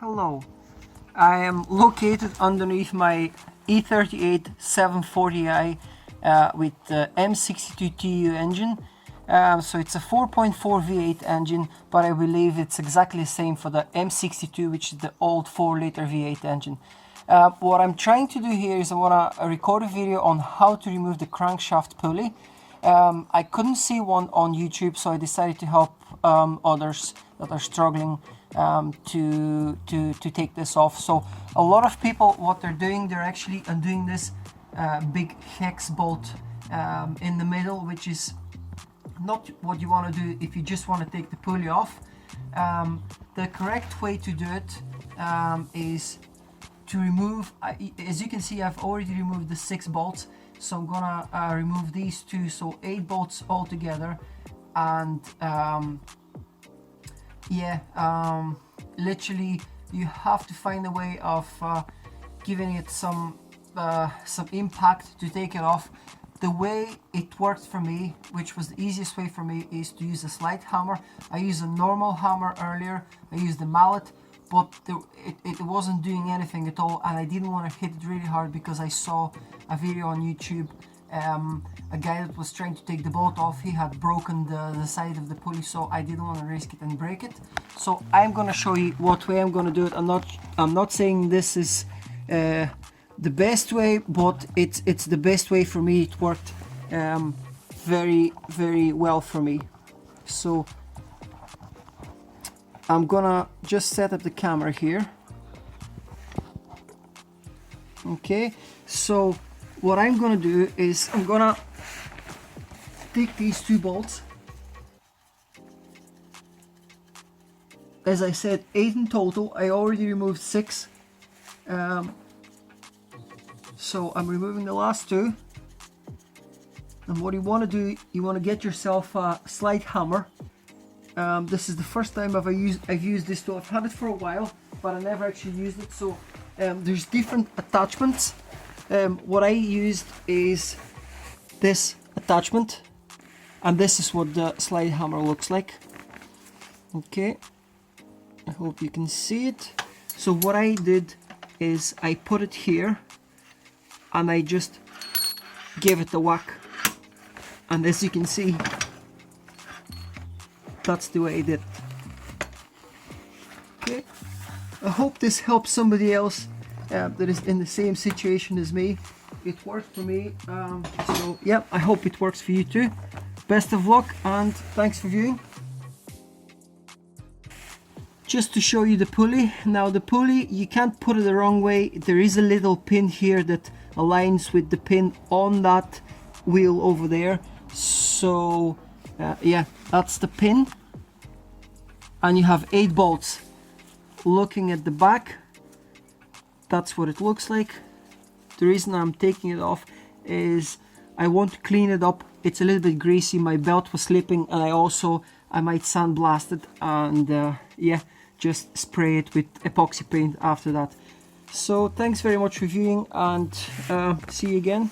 Hello, I am located underneath my E38 740i with the M62TU engine. So it's a 4.4 V8 engine, but I believe it's exactly the same for the M62, which is the old 4-liter V8 engine. What I'm trying to do here is I want to record a video on how to remove the crankshaft pulley. I couldn't see one on YouTube, so I decided to help others that are struggling to take this off. So a lot of people, what they're doing, they're actually undoing this big hex bolt in the middle, which is not what you want to do if you just want to take the pulley off. The correct way to do it is to remove, as you can see, I've already removed the 6 bolts, so I'm gonna remove these 2, so 8 bolts altogether. And literally you have to find a way of giving it some impact to take it off. The way it worked for me, which was the easiest way for me, is to use a slide hammer. I used a normal hammer earlier, I used the mallet, but it wasn't doing anything at all, and I didn't want to hit it really hard because I saw a video on YouTube, a guy that was trying to take the bolt off. He had broken the side of the pulley, so I didn't want to risk it and break it. So I'm going to show you what way I'm going to do it. I'm not saying this is the best way, but it's the best way for me. It worked very, very well for me. So I'm gonna just set up the camera here. Okay, so what I'm gonna do is I'm gonna take these 2 bolts. As I said, 8 in total. I already removed 6. So I'm removing the last 2. And what you want to do, you want to get yourself a slide hammer. This is the first time I've used this tool. I've had it for a while, but I never actually used it. So there's different attachments. What I used is this attachment, and this is what the slide hammer looks like. Okay, I hope you can see it. So what I did is I put it here and I just gave it a whack, and as you can see, that's the way I did. Okay, I hope this helps somebody else that is in the same situation as me. It worked for me, so yeah, I hope it works for you too. Best of luck, and thanks for viewing. Just to show you the pulley. Now the pulley, you can't put it the wrong way. There is a little pin here that aligns with the pin on that wheel over there. So yeah, that's the pin, and you have 8 bolts. Looking at the back, that's what it looks like. The reason I'm taking it off is I want to clean it up. It's a little bit greasy, my belt was slipping, and I might sandblast it, and yeah, just spray it with epoxy paint after that. So thanks very much for viewing, and see you again.